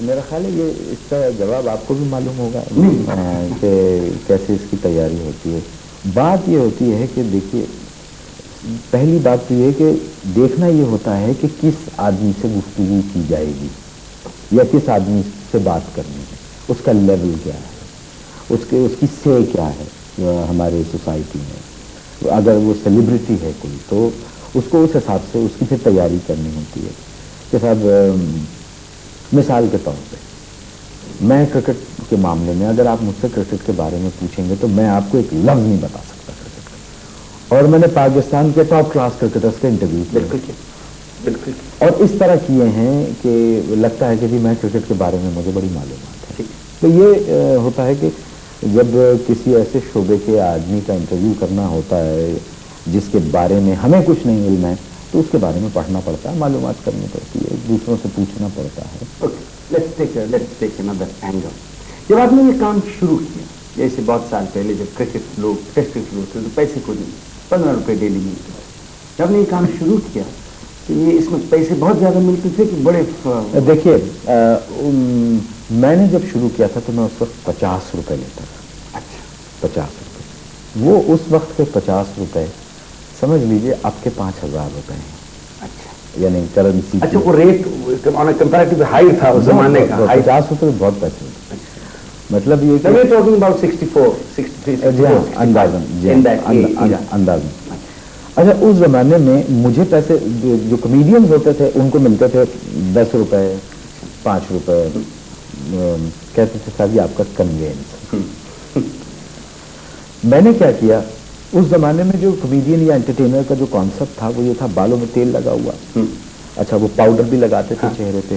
میرا خیال ہے یہ اس کا جواب آپ کو بھی معلوم ہوگا کہ کیسے اس کی تیاری ہوتی ہے. بات یہ ہوتی ہے کہ دیکھیے پہلی بات تو یہ کہ دیکھنا یہ ہوتا ہے کہ کس آدمی سے گفتگو کی جائے گی یا کس آدمی سے بات کرنی ہے, اس کا لیول کیا ہے, اس کی سے کیا ہے ہمارے سوسائٹی میں. اگر وہ سیلیبریٹی ہے کوئی تو اس کو اس حساب سے اس کی پھر تیاری کرنی ہوتی ہے. کہ صاحب مثال کے طور پہ میں کرکٹ کے معاملے میں اگر آپ مجھ سے کرکٹ کے بارے میں پوچھیں گے تو میں آپ کو ایک لفظ نہیں بتا سکتا کرکٹ کا. اور میں نے پاکستان کے ٹاپ کلاس کرکٹرز کے انٹرویو بالکل اور اس طرح کیے ہیں کہ لگتا ہے کہ جی میں کرکٹ کے بارے میں مجھے بڑی معلومات ہے. تو یہ ہوتا ہے کہ جب کسی ایسے شعبے کے آدمی کا انٹرویو کرنا ہوتا ہے جس کے بارے میں ہمیں کچھ نہیں علم ہے تو اس کے بارے میں پڑھنا پڑتا ہے, معلومات کرنی پڑتی ہے, دوسروں سے پوچھنا پڑتا ہے. Let's take another angle. جب آپ نے یہ کام شروع کیا, جیسے بہت سال پہلے جب کرکٹ لوگ ٹیسٹ شروع ہوتے تو پیسے کو نہیں, 15 روپے ڈیلی ملتے تھے. جب نے یہ کام شروع کیا تو یہ اس میں پیسے بہت زیادہ ملتے تھے کہ بڑے دیکھیے میں نے جب شروع کیا تھا تو میں اس وقت 50 روپے لیتا تھا. اچھا 50 روپے, وہ اس وقت کے 50 روپے سمجھ لیجئے آپ کے 5000 روپے ہیں. اچھا یعنی کرنسی. اچھا وہ ریٹ کمپیریٹیو ہائی تھا اس زمانے کا. 50 روپے بہت پیسے ہوتے. مطلب یہ کہ ٹاکنگ اباؤٹ 64 63 اندازن. اچھا اس زمانے میں مجھے پیسے جو کمیڈینز ہوتے تھے ان کو ملتے تھے 10 روپے 5 روپے, کہتے تھے صاحب یہ آپ کا کنوینس. میں نے کیا کیا اس زمانے میں جو کمیڈین یا انٹرٹینر کا جو کانسیپٹ تھا وہ یہ تھا بالوں میں تیل لگا ہوا. اچھا وہ پاؤڈر بھی لگاتے تھے چہرے پہ,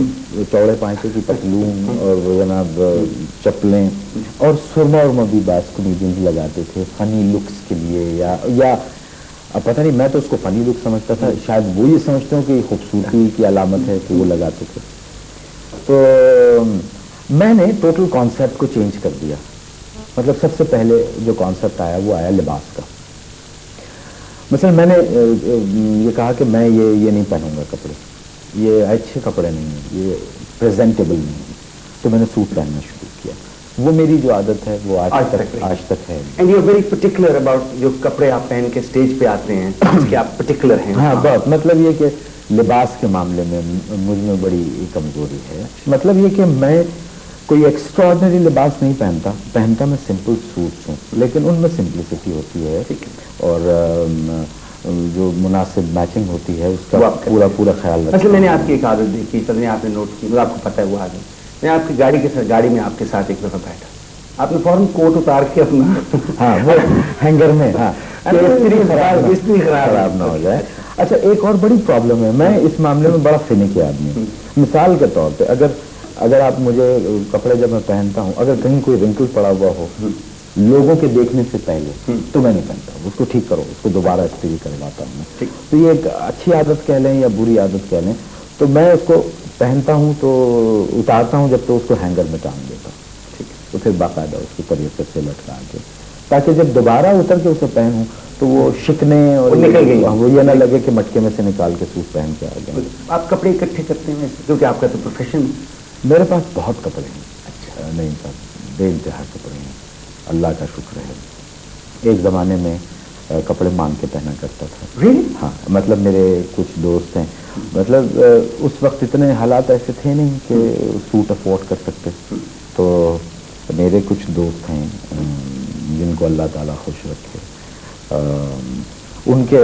چوڑے پائچے کی پتلون اور جناب چپلیں, اور سرما ورما بھی بعض کمیڈینز لگاتے تھے فنی لکس کے لیے یا پتہ نہیں, میں تو اس کو فنی لک سمجھتا تھا, شاید وہ یہ سمجھتے ہوں کہ خوبصورتی کی علامت ہے کہ وہ لگاتے تھے. تو میں نے ٹوٹل کانسیپٹ کو چینج کر دیا. مطلب سب سے پہلے جو کانسیپٹ آیا وہ آیا لباس کا. مثلا میں نے یہ کہا کہ میں یہ نہیں پہنوں گا کپڑے, یہ اچھے کپڑے نہیں ہیں, یہ پریزنٹیبل نہیں ہیں, تو میں نے سوٹ پہننا شروع کیا. وہ میری جو عادت ہے وہ آج تک ہے. And you are very particular about جو کپڑے آپ پہن کے اسٹیج پہ آتے ہیں اس کے آپ پرٹیکولر ہیں. ہاں بہت, مطلب یہ کہ لباس کے معاملے میں مجھ میں بڑی کمزوری ہے. مطلب یہ کہ میں کوئی ایکسٹراڈنری لباس نہیں پہنتا میں سمپل سوٹس ہوں, لیکن ان میں سمپلسٹی ہوتی ہے اور جو مناسب میچنگ ہوتی ہے اس کا پورا خیال رکھتا. میں نے آپ کی ایک عادت دیکھی, پتہ آپ نے نوٹ کی, آپ کو پتہ ہے وہ عادت. میں آپ کی گاڑی میں آپ کے ساتھ ایک دفعہ بیٹھا, آپ نے فوراً کوٹ اتار کے اپنا ہاں وہ ہینگر میں خراب نہ ہو جائے. اچھا ایک اور بڑی پرابلم ہے, میں اس معاملے میں بڑا فنکی آدمی ہوں. مثال کے طور پہ اگر آپ مجھے کپڑے جب میں پہنتا ہوں اگر کہیں کوئی رنکل پڑا ہوا ہو لوگوں کے دیکھنے سے پہلے تو میں نہیں پہنتا ہوں, اس کو ٹھیک کرو, اس کو دوبارہ استری کرواتا ہوں میں. تو یہ ایک اچھی عادت کہہ لیں یا بری عادت کہہ لیں, تو میں اس کو پہنتا ہوں تو اتارتا ہوں جب تو اس کو ہینگر میں ٹانگ دیتا ہوں, تو پھر باقاعدہ اس کو طریقے سے لٹکا کے, تاکہ جب دوبارہ اتر کے اسے پہنوں تو وہ شکنے اور نکل گئی, وہ یہ نہ لگے کہ مٹکے میں سے نکال کے سوٹ پہن کے آ جائے. آپ کپڑے اکٹھے کرتے ہیں کیونکہ آپ کا تو پروفیشن. میرے پاس بہت کپڑے ہیں. اچھا نہیں صاحب, بے انتہا کپڑے ہیں, اللہ کا شکر ہے. ایک زمانے میں کپڑے مانگ کے پہنا کرتا تھا. ہاں مطلب میرے کچھ دوست ہیں, مطلب اس وقت اتنے حالات ایسے تھے نہیں کہ سوٹ افورڈ کر سکتے, تو میرے کچھ دوست ہیں جن کو اللہ تعالیٰ خوش رکھے, ان کے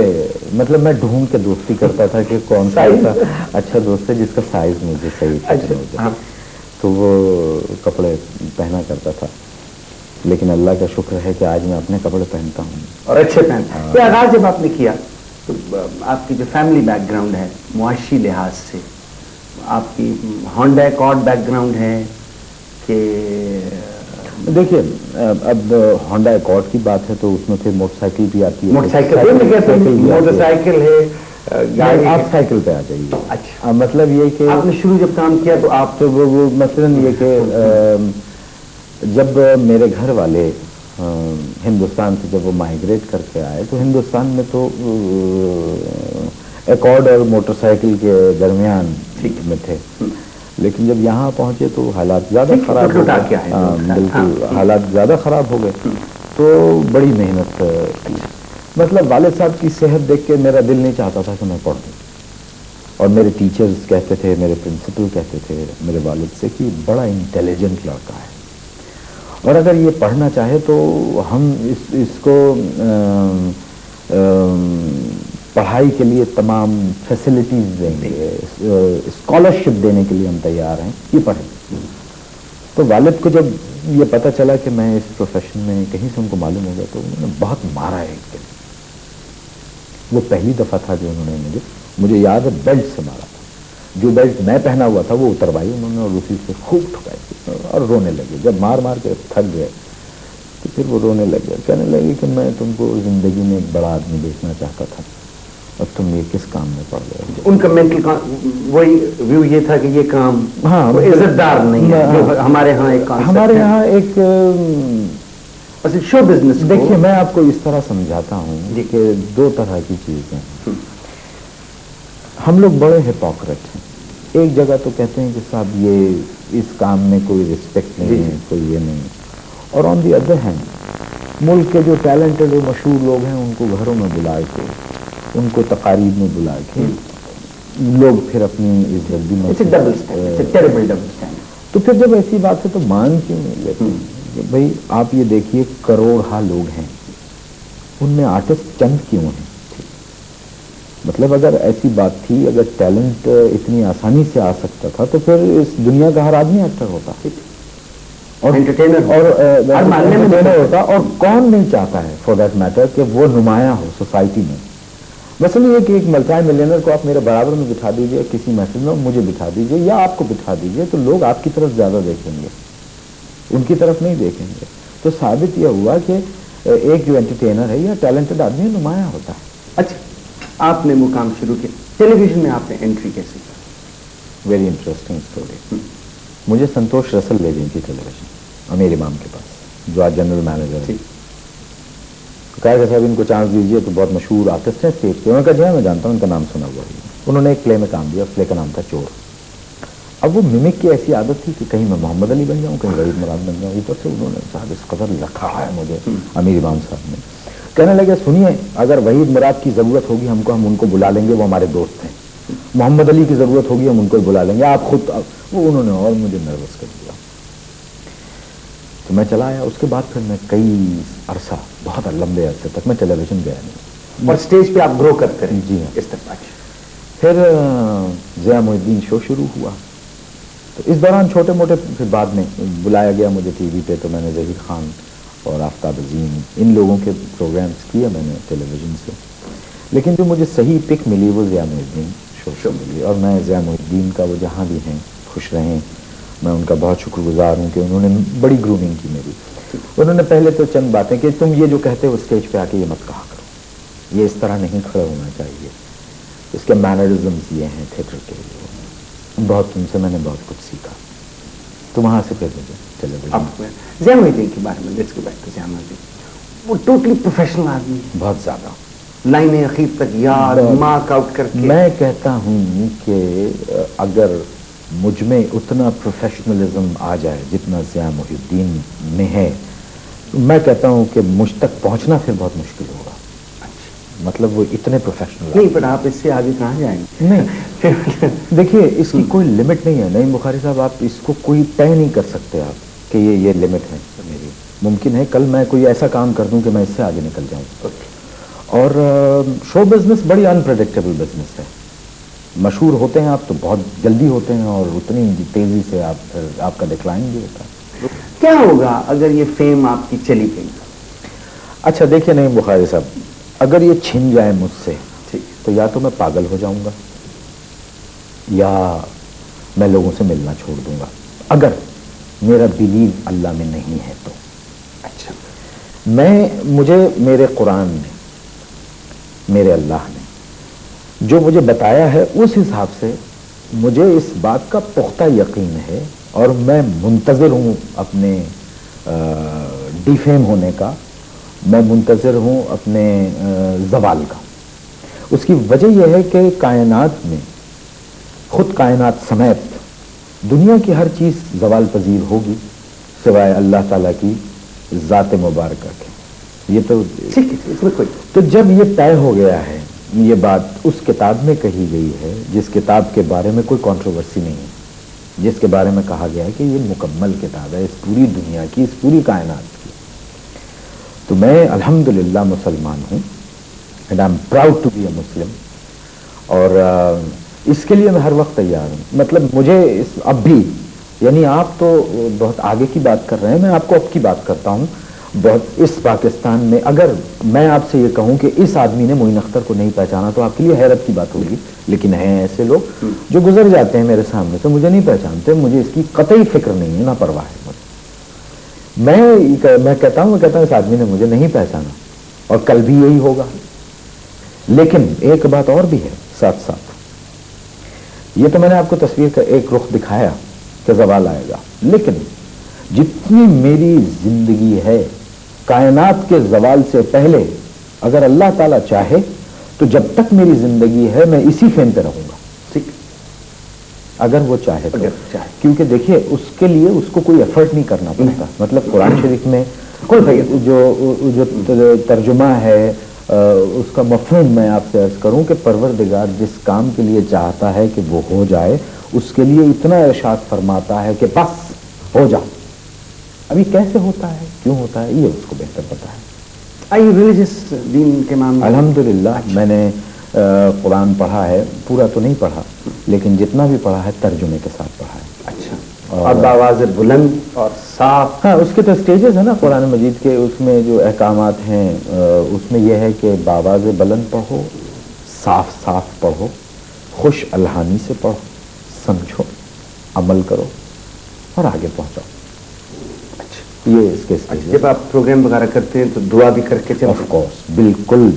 مطلب میں ڈھونڈ کے دوستی کرتا تھا کہ کون سا ایسا اچھا دوست ہے جس کا سائز مجھے صحیح ہو جائے, تو وہ کپڑے پہنا کرتا تھا. لیکن اللہ کا شکر ہے کہ آج میں اپنے کپڑے پہنتا ہوں اور اچھے پہنتا ہوں. یہ آغاز جب آپ نے کیا تو آپ کی جو فیملی بیک گراؤنڈ ہے معاشی لحاظ سے, آپ کی ہونڈا ایکارڈ بیک گراؤنڈ ہے کہ دیکھیے اب ہونڈا ایکارڈ کی بات ہے تو اس میں پھر موٹر سائیکل بھی آتی ہے. موٹر سائیکل ہے, آپ سائیکل پہ آ جائیے. اچھا مطلب یہ کہ آپ نے شروع جب کام کیا تو آپ تو وہ مثلاً یہ کہ جب میرے گھر والے ہندوستان سے جب وہ مائیگریٹ کر کے آئے تو ہندوستان میں تو ایکارڈ اور موٹر سائیکل کے درمیان میں تھے, لیکن جب یہاں پہنچے تو حالات زیادہ خراب لوٹا کے آئے. بالکل حالات زیادہ خراب ہو گئے. تو بڑی محنت کی. مطلب والد صاحب کی صحت دیکھ کے میرا دل نہیں چاہتا تھا کہ میں پڑھ دوں. اور میرے ٹیچرز کہتے تھے, میرے پرنسپل کہتے تھے میرے والد سے کہ بڑا انٹیلیجنٹ لڑکا ہے, اور اگر یہ پڑھنا چاہے تو ہم اس کو پڑھائی کے لیے تمام فیسلٹیز دیں گے, اسکالرشپ دینے کے لیے ہم تیار ہیں, یہ پڑھیں. تو والد کو جب یہ پتہ چلا کہ میں اس پروفیشن میں, کہیں سے ان کو معلوم ہو گیا, تو انہوں نے بہت مارا ہے ایک دن. وہ پہلی دفعہ تھا جو انہوں نے مجھے یاد ہے بیلٹ سے مارا تھا. جو بیلٹ میں پہنا ہوا تھا وہ اتروائی انہوں نے, اور اسی سے خوب ٹھکائی اور رونے لگے. جب مار مار کے تھک گئے تو پھر وہ رونے لگے, کہنے لگے کہ میں تم کو زندگی میں ایک بڑا آدمی دیکھنا چاہتا تھا, اور تم یہ کس کام میں پڑ گئے. ان کا مینٹل وہی ویو یہ تھا کہ یہ کام عزت دار نہیں ہے. ہمارے یہاں ایک شو بزنس. دیکھیے میں آپ کو اس طرح سمجھاتا ہوں کہ دو طرح کی چیزیں ہیں. ہم لوگ بڑے ہپوکریٹ ہیں. ایک جگہ تو کہتے ہیں کہ صاحب یہ اس کام میں کوئی رسپیکٹ نہیں ہے, کوئی یہ نہیں. اور آن دی ادر ہینڈ ملک کے جو ٹیلنٹڈ اور مشہور لوگ ہیں ان کو گھروں میں بلا کے, ان کو تقاریب میں بلا کے لوگ پھر اپنی اس جلدی میں. تو پھر جب ایسی بات ہے تو مان کیوں نہیں لیتے کہ بھائی آپ یہ دیکھیے کروڑ لوگ ہیں, ان میں آرٹسٹ چند کیوں ہیں. مطلب اگر ایسی بات تھی, اگر ٹیلنٹ اتنی آسانی سے آ سکتا تھا تو پھر اس دنیا کا ہر آدمی ایکٹر ہوتا اور ہوتا. اور کون نہیں چاہتا ہے فار دیٹ میٹر کہ وہ نمایاں ہو سوسائٹی میں. مثلا یہ کہ ایک ملٹی ملینر کو آپ میرے برابر میں بٹھا دیجئے کسی محفل میں, مجھے بٹھا دیجئے یا آپ کو بٹھا دیجئے, تو لوگ آپ کی طرف زیادہ دیکھیں گے, ان کی طرف نہیں دیکھیں گے. تو ثابت یہ ہوا کہ ایک جو انٹرٹینر ہے یا ٹیلنٹڈ آدمی نمایاں ہوتا ہے. اچھا, آپ نے مقام شروع کیا, ٹیلی ویژن میں آپ نے انٹری کیسے کی؟ Very interesting story. مجھے سنتوش رسل لے گئی تھی ٹیلی ویژن امیر امام کے پاس, جو آج جنرل مینیجر ہے. کہا کہ صاحب ان کو چانس دیجیے, تو بہت مشہور آرٹسٹ ہیں اسٹیج کے. انہوں نے کہا جی میں جانتا ہوں, ان کا نام سنا ہوا ہے. انہوں نے ایک پلے میں کام دیا, پلے کا نام تھا چور. اب وہ ممک کی ایسی عادت تھی کہ کہیں میں محمد علی بن جاؤں, کہیں وحید مراد بن جاؤں. اوپر سے انہوں نے صاحب اس قدر لکھا ہے مجھے امیر امام صاحب نے. کہنے لگے سنیے, اگر وحید مراد کی ضرورت ہوگی ہم ان کو بلا لیں گے, وہ ہمارے دوست ہیں. محمد علی کی ضرورت ہوگی ہم ان کو بلا لیں گے, آپ خود. وہ انہوں نے اور مجھے نروس کر دیا. تو میں چلا آیا. اس کے بعد پھر میں کئی عرصہ, بہت لمبے عرصے تک میں ٹیلی ویژن گیا نہیں. اور اسٹیج پہ آپ گرو کرتے رہے. جی اس طرح. پھر ضیاء محی الدین شو شروع ہوا. تو اس دوران چھوٹے موٹے, پھر بعد میں بلایا گیا مجھے ٹی وی پہ, تو میں نے ظہیر خان اور آفتاب عظیم ان لوگوں کے پروگرامز کیے میں نے ٹیلی ویژن سے. لیکن جو مجھے صحیح پک ملی وہ ضیاء محی الدین شو ملی. اور میں ضیاء محی الدین کا, وہ جہاں بھی ہیں خوش رہیں, میں ان کا بہت شکر گزار ہوں کہ انہوں نے بڑی گرومنگ کی میری. انہوں نے پہلے تو چند باتیں کہ تم یہ جو کہتے ہو اسٹیج پہ آ کے یہ مت کہا کرو, یہ اس طرح نہیں کھڑا ہونا چاہیے, اس کے مینرزمز یہ ہیں تھیٹر کے لیے. بہت تم سے میں نے بہت کچھ سیکھا. تو وہاں سے پھر مجھے چلے گئے. ضیاء محی الدین کے بارے میں let's go back to Zia Mohiuddin. وہ ٹوٹلی پروفیشنل آدمی, بہت زیادہ لائنیں اخیر تک یاد مارک آؤٹ کر کے. میں کہتا ہوں کہ اگر مجھ میں اتنا پروفیشنلزم آ جائے جتنا ضیاء محی الدین میں ہے, میں کہتا ہوں کہ مجھ تک پہنچنا پھر بہت مشکل ہوگا. مطلب وہ اتنے پروفیشنل نہیں, پر آپ اس سے آگے کہاں جائیں گے؟ نہیں دیکھیے اس کی کوئی لمٹ نہیں ہے. نعیم بخاری صاحب, آپ اس کو کوئی طے نہیں کر سکتے آپ کہ یہ لمٹ ہے میری. ممکن ہے کل میں کوئی ایسا کام کر دوں کہ میں اس سے آگے نکل جاؤں. اور شو بزنس بڑی انپریڈکٹیبل بزنس ہے. مشہور ہوتے ہیں آپ تو بہت جلدی ہوتے ہیں, اور اتنی تیزی سے آپ کا ڈکلائن بھی ہوتا ہے. کیا ہوگا اگر یہ فیم آپ کی چلی گئی؟ اچھا دیکھیے نعیم بخاری صاحب, اگر یہ چھن جائے مجھ سے تو یا تو میں پاگل ہو جاؤں گا یا میں لوگوں سے ملنا چھوڑ دوں گا, اگر میرا بلیو اللہ میں نہیں ہے تو. اچھا, مجھے میرے قرآن نے, میرے اللہ نے جو مجھے بتایا ہے اس حساب سے مجھے اس بات کا پختہ یقین ہے, اور میں منتظر ہوں اپنے ڈیفیم ہونے کا, میں منتظر ہوں اپنے زوال کا. اس کی وجہ یہ ہے کہ کائنات میں, خود کائنات سمیت دنیا کی ہر چیز زوال پذیر ہوگی سوائے اللہ تعالیٰ کی ذات مبارکہ کے. یہ تو جب یہ طے ہو گیا ہے، یہ بات اس کتاب میں کہی گئی ہے جس کتاب کے بارے میں کوئی کنٹروورسی نہیں ہے، جس کے بارے میں کہا گیا ہے کہ یہ مکمل کتاب ہے اس پوری دنیا کی، اس پوری کائنات کی. تو میں الحمدللہ مسلمان ہوں and I am proud to be a Muslim, اور اس کے لیے میں ہر وقت تیار ہوں. مطلب مجھے اب بھی، یعنی آپ تو بہت آگے کی بات کر رہے ہیں، میں آپ کو اب کی بات کرتا ہوں. بہت اس پاکستان میں اگر میں آپ سے یہ کہوں کہ اس آدمی نے معین اختر کو نہیں پہچانا تو آپ کے لیے حیرت کی بات ہوگی، لیکن ہیں ایسے لوگ جو گزر جاتے ہیں میرے سامنے سے، مجھے نہیں پہچانتے، مجھے اس کی قطعی فکر نہیں ہے، نہ پرواہ ہے مجھے. میں کہتا ہوں اس آدمی نے مجھے نہیں پہچانا اور کل بھی یہی ہوگا. لیکن ایک بات اور بھی ہے ساتھ ساتھ، یہ تو میں نے آپ کو تصویر کا ایک رخ دکھایا کہ زوال آئے گا، لیکن جتنی میری زندگی ہے کائنات کے زوال سے پہلے اگر اللہ تعالیٰ چاہے تو جب تک میری زندگی ہے میں اسی فین پہ رہوں گا، ٹھیک، اگر وہ چاہے تو. کیونکہ دیکھیے اس کے لیے اس کو کوئی ایفرٹ نہیں کرنا پڑتا. مطلب قرآن شریف میں جو ترجمہ ہے اس کا مفہوم میں آپ سے عرض کروں کہ پروردگار جس کام کے لیے چاہتا ہے کہ وہ ہو جائے اس کے لیے اتنا ارشاد فرماتا ہے کہ بس ہو جا. ابھی کیسے ہوتا ہے، کیوں ہوتا ہے، یہ اس کو بہتر پتا ہے. آئی ریلیجس دین کے معاملے الحمدللہ میں نے قرآن پڑھا ہے، پورا تو نہیں پڑھا لیکن جتنا بھی پڑھا ہے ترجمے کے ساتھ پڑھا ہے. اچھا، اور بآواز بلند اور صاف. ہاں، اس کے تو اسٹیجز ہیں نا قرآن مجید کے، اس میں جو احکامات ہیں اس میں یہ ہے کہ بآواز بلند پڑھو، صاف صاف پڑھو، خوش الحانی سے پڑھو، سمجھو، عمل کرو اور آگے پہنچاؤ. یہ اس کے جب آپ پروگرام وغیرہ کرتے ہیں تو دعا بھی کر کے چلیں؟ آف کورس، بالکل.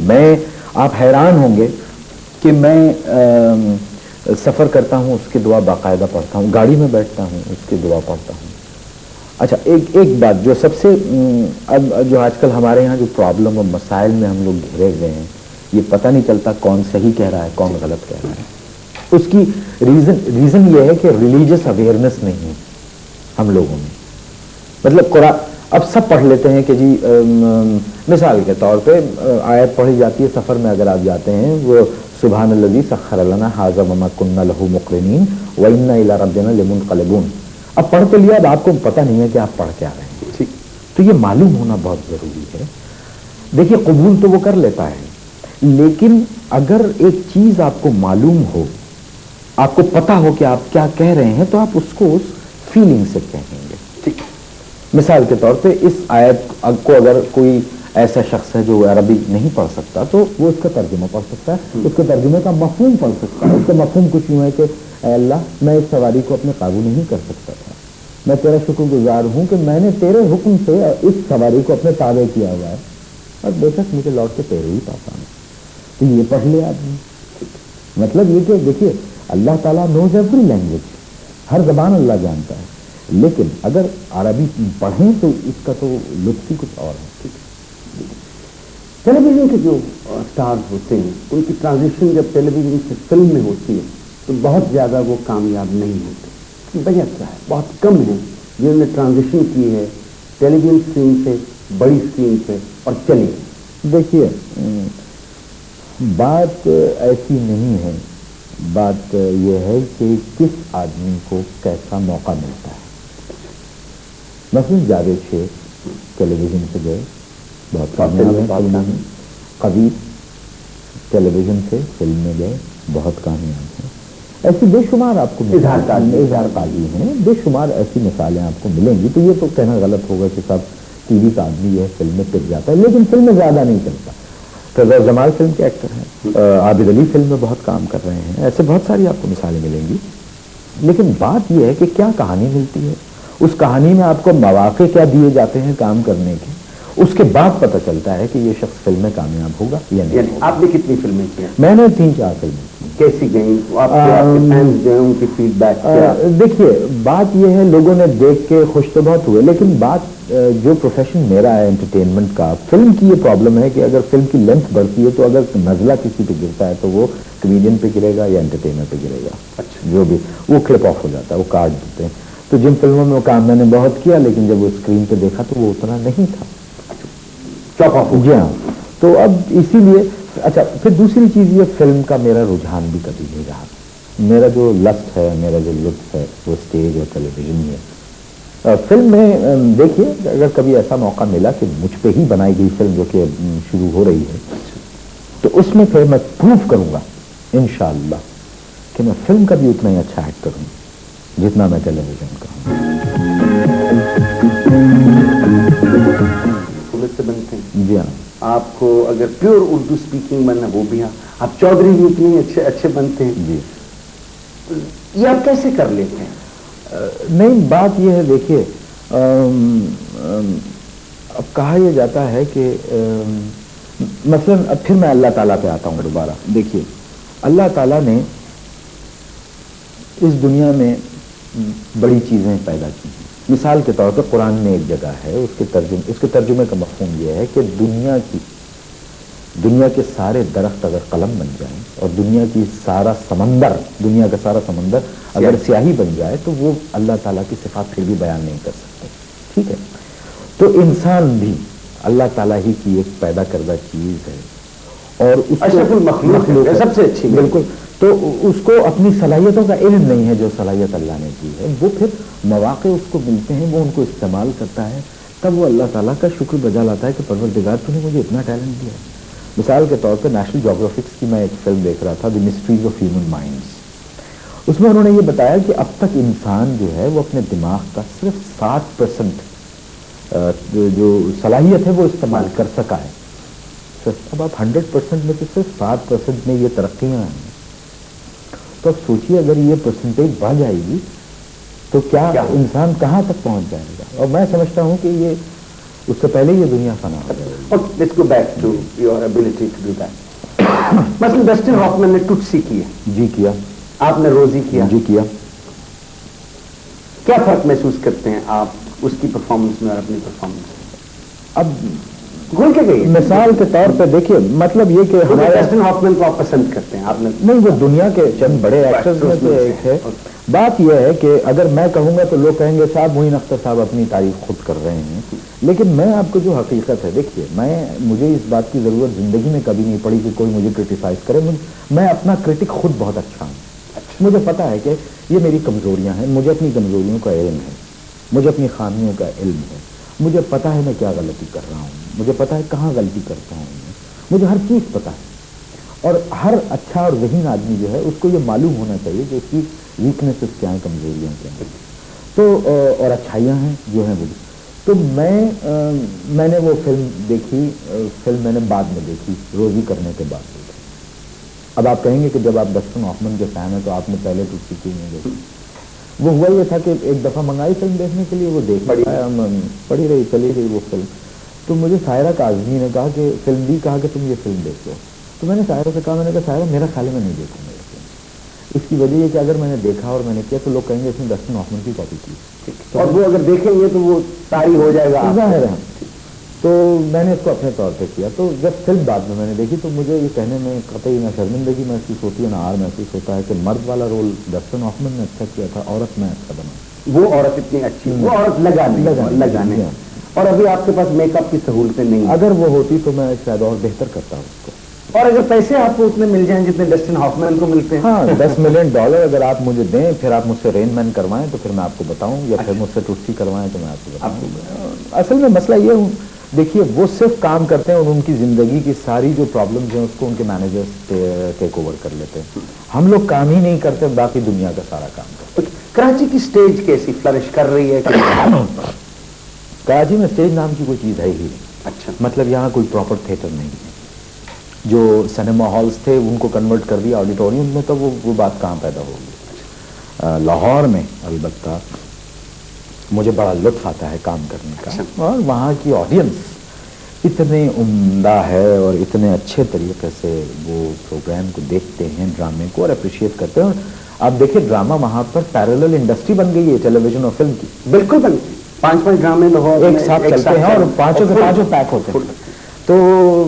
آپ حیران ہوں گے کہ میں سفر کرتا ہوں اس کی دعا باقاعدہ پڑھتا ہوں، گاڑی میں بیٹھتا ہوں اس کی دعا پڑھتا ہوں. اچھا، ایک بات جو سب سے اب جو آج کل ہمارے یہاں جو پرابلم اور مسائل میں ہم لوگ گھرے ہوئے ہیں، یہ پتہ نہیں چلتا کون صحیح کہہ رہا ہے کون غلط کہہ رہا ہے. اس کی ریزن یہ ہے کہ ریلیجس اویئرنیس نہیں ہے ہم لوگوں میں. مطلب قرآن اب سب پڑھ لیتے ہیں کہ جی مثال کے طور پہ آیت پڑھی جاتی ہے سفر میں اگر آپ جاتے ہیں، وہ سبحان الذی سخر لنا ھذا وما كنا له مقرنین وانا الی ربنا لمنقلبون. اب پڑھ تو لیا، اب آپ کو پتہ نہیں ہے کہ آپ پڑھ کیا رہے ہیں. ٹھیک، تو یہ معلوم ہونا بہت ضروری ہے. دیکھیے قبول تو وہ کر لیتا ہے، لیکن اگر ایک چیز آپ کو معلوم ہو، آپ کو پتہ ہو کہ آپ کیا کہہ رہے ہیں، تو آپ اس کو اس فیلنگ سے کہیں گے. ٹھیک، مثال کے طور پہ اس آیت کو اگر کوئی ایسا شخص ہے جو عربی نہیں پڑھ سکتا تو وہ اس کا ترجمہ پڑھ سکتا ہے، اس کے ترجمے کا مفہوم پڑھ سکتا ہے. اس کا مفہوم کچھ یوں ہے کہ اے اللہ، میں اس سواری کو اپنے قابو نہیں کر سکتا تھا، میں تیرا شکر گزار ہوں کہ میں نے تیرے حکم سے اس سواری کو اپنے تابع کیا ہوا ہے، اور بے شک مجھے لوٹ کے تیرے ہی پاس آنا. تو یہ پڑھ لے آدمی. مطلب یہ کہ دیکھیے اللہ تعالیٰ نوز ایوری لینگویج، ہر زبان اللہ جانتا ہے، لیکن اگر عربی پڑھیں تو اس کا تو لطف ہی کچھ اور ہے. ٹیلی ویژن کے جو اسٹارز ہوتے ہیں ان کی ٹرانزیشن جب ٹیلی ویژن سے فلم میں ہوتی ہے تو بہت زیادہ وہ کامیاب نہیں ہوتے. وجہ کیا ہے؟ بہت کم ہیں جنہوں نے ٹرانزیشن کی ہے ٹیلی ویژن اسکرین سے بڑی اسکرین پہ اور چلی. دیکھیے بات ایسی نہیں ہے، بات یہ ہے کہ کس آدمی کو کیسا موقع ملتا ہے. مثلا جاوید شیخ ٹیلی ویژن سے گئے، بہت کامیاب ہیں. قبیل ٹیلی ویژن سے فلم میں گئے، بہت کامیاب ہیں. ایسی بے شمار آپ کو اظہار قاضی ہیں، بے شمار ایسی مثالیں آپ کو ملیں گی. تو یہ تو کہنا غلط ہوگا کہ سب ٹی وی کا آدمی ہے فلم میں ٹک جاتا ہے، لیکن فلم میں زیادہ نہیں چلتا. فیض جمال فلم کے ایکٹر ہیں، عابد علی فلم میں بہت کام کر رہے ہیں، ایسے بہت ساری آپ کو مثالیں ملیں گی. لیکن بات یہ ہے کہ کیا کہانی ملتی ہے، اس کہانی میں آپ کو مواقع کیا دیے جاتے ہیں کام کرنے کے، اس کے بعد پتہ چلتا ہے کہ یہ شخص فلم میں کامیاب ہوگا یا نہیں. آپ نے کتنی فلمیں کی؟ میں نے 3-4 فلمیں کی. کیسی گئیں؟ آپ کے فینس جو ہیں ان کی فیڈ بیک کیا؟ دیکھیے بات یہ ہے لوگوں نے دیکھ کے خوش تو بہت ہوئے، لیکن بات جو پروفیشن میرا ہے انٹرٹینمنٹ کا، فلم کی یہ پرابلم ہے کہ اگر فلم کی لینتھ بڑھتی ہے تو اگر نزلہ کسی پہ گرتا ہے تو وہ کمیڈین پہ گرے گا یا انٹرٹینر پہ گرے گا. اچھا. جو بھی وہ کلپ آف ہو جاتا ہے, وہ کاٹ دیتے ہیں. تو جن فلموں میں وہ کام میں نے بہت کیا, لیکن جب وہ اسکرین پہ دیکھا تو وہ اتنا نہیں تھا, چاپ آف. جی ہاں. تو اب اسی لیے اچھا, پھر دوسری چیز یہ فلم کا میرا رجحان بھی کبھی نہیں رہا. میرا جو لسٹ ہے, میرا جو لطف ہے وہ اسٹیج اور ٹیلی ویژن ہی ہے. فلم میں دیکھیے, اگر کبھی ایسا موقع ملا کہ مجھ پہ ہی بنائی گئی فلم جو کہ شروع ہو رہی ہے, تو اس میں پھر میں پروف کروں گا انشاءاللہ کہ میں فلم کا بھی اتنا ہی اچھا ایکٹر ہوں جتنا میں ٹیلی ویژن کا ہوں. سے بنتے ہیں. جی ہاں. آپ کو اگر پیور اردو اسپیکنگ بننا وہ بھی, آپ چودھری بھی اتنے اچھے بنتے ہیں. جی. یہ آپ کیسے کر لیتے ہیں؟ نہیں, بات یہ ہے دیکھیے, اب کہا یہ جاتا ہے کہ مثلا اب پھر میں اللہ تعالیٰ پہ آتا ہوں دوبارہ. دیکھیے, اللہ تعالیٰ نے اس دنیا میں بڑی چیزیں پیدا کی ہیں. مثال کے طور پہ قرآن میں ایک جگہ ہے, اس کے ترجمے کا مفہوم یہ ہے کہ دنیا کے سارے درخت اگر قلم بن جائیں اور دنیا کا سارا سمندر اگر سیاہی بن جائے تو وہ اللہ تعالیٰ کی صفات پھر بھی بیان نہیں کر سکتے. ٹھیک ہے, تو انسان بھی اللہ تعالیٰ ہی کی ایک پیدا کردہ چیز ہے اور اشرف المخلوق ہے, سب سے اچھی. بالکل. تو اس کو اپنی صلاحیتوں کا علم نہیں ہے جو صلاحیت اللہ نے کی ہے, وہ پھر مواقع اس کو ملتے ہیں, وہ ان کو استعمال کرتا ہے, تب وہ اللہ تعالیٰ کا شکر بجا لاتا ہے کہ پروردگار تو نے مجھے اتنا ٹیلنٹ دیا. مثال کے طور پہ نیشنل جیوگرافکس کی میں ایک فلم دیکھ رہا تھا, دی مسٹریز آف ہیومن مائنڈس. اس میں انہوں نے یہ بتایا کہ اب تک انسان جو ہے وہ اپنے دماغ کا صرف 60% جو صلاحیت ہے وہ استعمال کر سکا ہے. اب آپ 100% میں تو صرف 60% میں یہ ترقیاں ہیں. تو اب سوچیے اگر یہ پرسنٹیج بڑھ جائے گی تو کیا انسان کہاں تک پہنچ جائے گا. اور میں سمجھتا ہوں کہ یہ اس سے پہلے یہ دنیا فنا ہو جائے گی. Let's go back to your ability to do that. مثلا ڈسٹن ہافمن نے ٹوٹسی کی ہے. جی کیا. آپ نے روزی کیا. جی کیا. کیا فرق محسوس کرتے ہیں آپ اس کی پرفارمنس میں اور اپنی پرفارمنس میں؟ اب گول کے گئی مثال کے طور پہ دیکھیے, مطلب یہ کہ ہمارے ڈسٹن ہافمن کو آپ پسند کرتے ہیں. آپ نے نہیں, وہ دنیا کے چند بڑے ایکٹرز میں سے ایک ہے. بات یہ ہے کہ اگر میں کہوں گا تو لوگ کہیں گے صاحب معین اختر صاحب اپنی تعریف خود کر رہے ہیں, لیکن میں آپ کو جو حقیقت ہے, دیکھیے مجھے اس بات کی ضرورت زندگی میں کبھی نہیں پڑی کہ کوئی مجھے کرٹیسائز کرے. میں اپنا کرٹک خود بہت اچھا ہوں. مجھے پتا ہے کہ یہ میری کمزوریاں ہیں, مجھے اپنی کمزوریوں کا علم ہے, مجھے اپنی خامیوں کا علم ہے, مجھے پتا ہے میں کیا غلطی کر رہا ہوں, مجھے پتا ہے کہاں غلطی کرتا ہوں, مجھے ہر چیز پتا ہے. اور ہر اچھا اور ذہین آدمی جو ہے اس کو یہ معلوم ہونا چاہیے کہ اس کی ویکنیسز کیا ہیں, کمزوریاں کیا ہیں, تو اور اچھائیاں ہیں جو ہیں وہ. تو میں نے وہ فلم دیکھی, فلم میں نے بعد میں دیکھی, روزی کرنے کے بعد دیکھی. اب آپ کہیں گے کہ جب آپ ڈسٹن ہافمن کے فین ہیں تو آپ نے پہلے ٹوٹسی کیوں نہیں دیکھی. وہ ہوا یہ تھا کہ ایک دفعہ منگائی فلم دیکھنے کے لیے, وہ پڑی رہی, چلی گئی وہ فلم. تو مجھے سائرہ کاظمی نے کہا کہ فلم بھی کہا کہ تم یہ فلم دیکھو. تو میں نے سائرہ سے کہا, میں نے کہا سائرہ میرا خیال میں نہیں دیکھوں گا یہ فلم. اس کی وجہ یہ کہ اگر میں نے دیکھا اور میں نے کیا تو لوگ کہیں گے اس نے ڈسٹن ہافمن کی کاپی کی, اور وہ اگر دیکھیں گے تو وہ طاری ہو جائے گا, ظاہر ہے. تو میں نے اس کو اپنے طور پہ کیا. تو جب فلم بعد میں نے دیکھی تو مجھے یہ کہنے میں قطعی نہ شرمندگی محسوس ہوتی ہے, نہ آر محسوس ہوتا ہے کہ مرد والا رول ڈسٹن ہافمن نے اچھا کیا تھا, عورت میں اچھا بنا. وہ عورت اتنی اچھی, وہ عورت لگانے. اور ابھی آپ کے پاس میک اپ کی سہولتیں نہیں. اگر وہ ہوتی تو میں شاید اور بہتر کرتا ہوں اس کو. اور اگر پیسے آپ کو اتنے مل جائیں جتنے ڈسٹن ہافمن کو ملتے ہیں, ہاں $10 ملین اگر آپ مجھے دیں, پھر آپ مجھ سے رین مین کروائیں تو پھر میں آپ کو بتاؤں, یا پھر مجھ سے ٹوٹسی کروائیں تو میں آپ کو بتاؤں. اصل میں مسئلہ یہ ہوں, دیکھیے وہ صرف کام کرتے ہیں اور ان کی زندگی کی ساری جو پرابلمز ہیں اس کو ان کے مینیجرز ٹیک اوور کر لیتے ہیں. ہم لوگ کام ہی نہیں کرتے, باقی دنیا کا سارا کام کرتے ہیں. کراچی کی سٹیج کیسی فلرش کر رہی ہے؟ کراچی میں سٹیج نام کی کوئی چیز ہے ہی نہیں. اچھا. مطلب یہاں کوئی پراپر تھیٹر نہیں ہے. جو سنیما ہالز تھے ان کو کنورٹ کر دیا آڈیٹوریم میں, تو وہ بات کہاں پیدا ہوگی. لاہور میں البتہ مجھے بڑا لطف آتا ہے کام کرنے کا, اور وہاں کی آڈینس اتنے عمدہ ہے اور اتنے اچھے طریقے سے وہ پروگرام کو دیکھتے ہیں, ڈرامے کو, اور اپریشیٹ کرتے ہیں. اور آپ دیکھیں ڈرامہ وہاں پر پیرالل انڈسٹری بن گئی ہے ٹیلی ویژن اور فلم کی. بالکل بن گئی. 5 ڈرامے لاہور ایک ساتھ چلتے ہیں اور پانچوں کے پانچوں پیک ہوتے ہیں. تو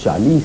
40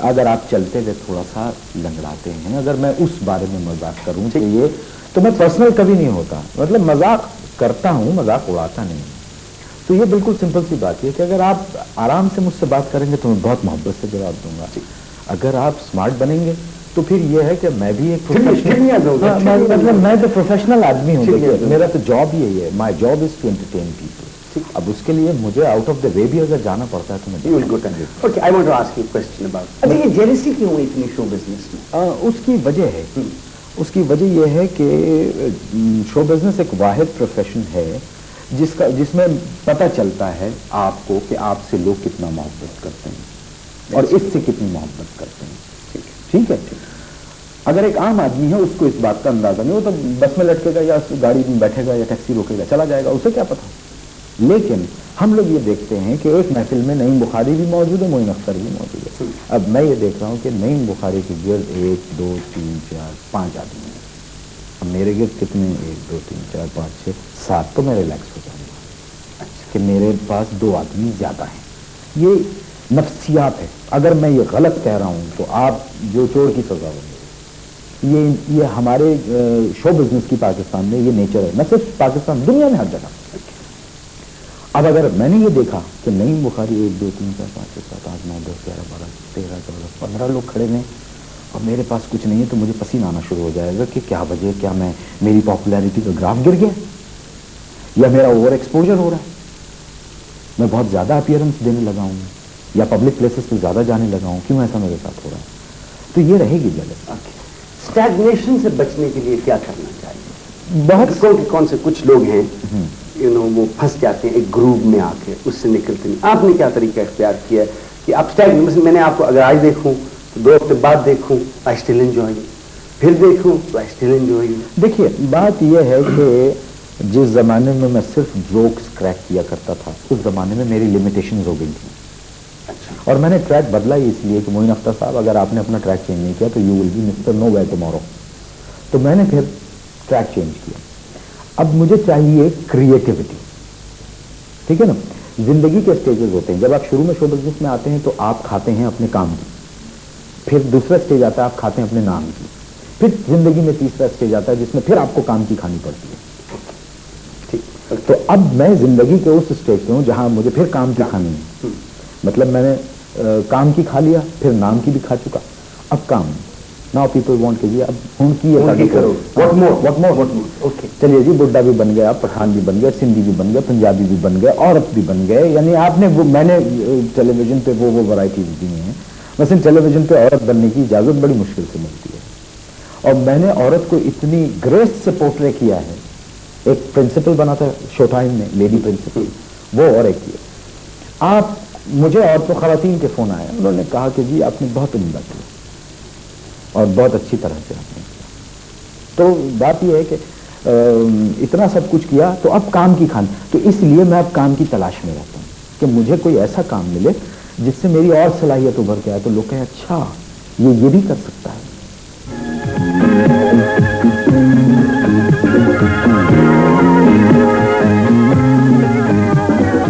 اگر آپ چلتے ہوئے تھوڑا سا لنگڑاتے ہیں، اگر میں اس بارے میں مذاق کروں کہ یہ تو میں پرسنل کبھی نہیں ہوتا، مطلب مذاق کرتا ہوں، مذاق اڑاتا نہیں. تو یہ بالکل سمپل سی بات ہے کہ اگر آپ آرام سے مجھ سے بات کریں گے تو میں بہت محبت سے جواب دوں گا. اگر آپ اسمارٹ بنیں گے تو پھر یہ ہے کہ میں بھی ایک مطلب میں تو پروفیشنل آدمی ہوں. میرا تو جاب یہی ہے، my job is to entertain people. اب اس کے لیے مجھے آؤٹ آف دا وے بھی اگر جانا پڑتا ہے تو میں جیلسی کیوں ہوئی اتنی شو بزنس میں؟ اس کی وجہ ہے، اس کی وجہ یہ ہے کہ شو بزنس ایک واحد پروفیشن ہے جس میں پتہ چلتا ہے آپ کو کہ آپ سے لوگ کتنا محبت کرتے ہیں اور اس سے کتنی محبت کرتے ہیں. ٹھیک ہے. اگر ایک عام آدمی ہے اس کو اس بات کا اندازہ نہیں، وہ تو بس میں لٹکے گا یا گاڑی میں بیٹھے گا یا ٹیکسی روکے گا چلا جائے گا، اسے کیا پتا. لیکن ہم لوگ یہ دیکھتے ہیں کہ ایک محفل میں نعیم بخاری بھی موجود ہے، معین اختر بھی موجود ہے. اب میں یہ دیکھ رہا ہوں کہ نعیم بخاری کے گرد 1 2 3 4 5 آدمی ہیں. اب میرے گرد کتنے 1 2 3 4 5 6 7 تو میں ریلیکس ہو جاؤں گا کہ میرے پاس 2 آدمی زیادہ ہیں. یہ نفسیات ہے. اگر میں یہ غلط کہہ رہا ہوں تو آپ جو چور کی سزا ہوگی. یہ ہمارے شو بزنس کی پاکستان میں یہ نیچر ہے، نہ صرف پاکستان، دنیا میں ہر جگہ. اب اگر میں نے یہ دیکھا کہ نعیم بخاری 1 2 3 4 5 6 7 8 9 10 11 12 13 14 15 لوگ کھڑے ہیں اور میرے پاس کچھ نہیں ہے تو مجھے پسینہ آنا شروع ہو جائے گا کہ کیا وجہ، کیا میری پاپولیرٹی کا گراف گر گیا یا میرا اوور ایکسپوجر ہو رہا ہے، میں بہت زیادہ اپیئرنس دینے لگا ہوں یا پبلک پلیسز پہ زیادہ جانے لگا ہوں، کیوں ایسا میرے ساتھ ہو رہا ہے. تو یہ رہے گی جگہ. اسٹیگنیشن سے بچنے کے لیے کیا کرنا چاہیے؟ بہت کون سے کچھ لوگ ہیں وہ پھنس جاتے ہیں ایک گروو میں آ کے، اس سے نکلتے نہیں. آپ نے کیا طریقہ اختیار کیا ہے کہ آپ میں نے آپ کو اگر آج دیکھوں تو 2 ہفتے بعد دیکھوں آئی اسٹل انجوائنگ، پھر دیکھوں تو آئی اسٹل انجوائنگ. دیکھیے بات یہ ہے کہ جس زمانے میں صرف جوکس کریک کیا کرتا تھا اس زمانے میں میری لمیٹیشنز ہو گئی تھیں. اور میں نے ٹریک بدلا ہی اس لیے کہ معین اختر صاحب اگر آپ نے اپنا ٹریک چینج نہیں کیا تو you will be mister nowhere tomorrow. تو میں نے پھر ٹریک چینج کیا. اب مجھے چاہیے کریٹیوٹی. ٹھیک ہے نا. زندگی کے اسٹیجز ہوتے ہیں. جب آپ شروع میں شو بزنس میں آتے ہیں تو آپ کھاتے ہیں اپنے کام کی، پھر دوسرا اسٹیج آتا ہے آپ کھاتے ہیں اپنے نام کی، پھر زندگی میں تیسرا اسٹیج آتا ہے جس میں پھر آپ کو کام کی کھانی پڑتی ہے. تو اب میں زندگی کے اس اسٹیج پہ ہوں جہاں مجھے پھر کام کی کھانی ہے. مطلب میں نے کام کی کھا لیا، پھر نام کی بھی کھا چکا، اب کام. ناؤ پیپل وانٹ کہ جی اب ہوں کی چلیے جی بڈھا بھی بن گیا، پٹھان بھی بن گیا، سندھی بھی بن گیا، پنجابی بھی بن گیا، عورت بھی بن گئے. یعنی آپ نے میں نے ٹیلی ویژن پہ وہ ورائٹیز دی ہیں. مثلا ٹیلی ویژن پہ عورت بننے کی اجازت بڑی مشکل سے ملتی ہے اور میں نے عورت کو اتنی گریس سے پورٹرے کیا ہے. ایک پرنسپل بنا تھا شو ٹائم میں، لیڈی پرنسپل، وہ اور ایک یہ. آپ مجھے عورتوں خواتین کے فون آئے، انہوں نے کہا کہ جی آپ نے بہت عمدہ کیا اور بہت اچھی طرح سے آپ نے کیا. تو بات یہ ہے کہ اتنا سب کچھ کیا تو اب کام کی کھان. تو اس لیے میں اب کام کی تلاش میں رہتا ہوں کہ مجھے کوئی ایسا کام ملے جس سے میری اور صلاحیت ابھر کے آئے تو لوگ کہیں اچھا یہ بھی کر سکتا ہے.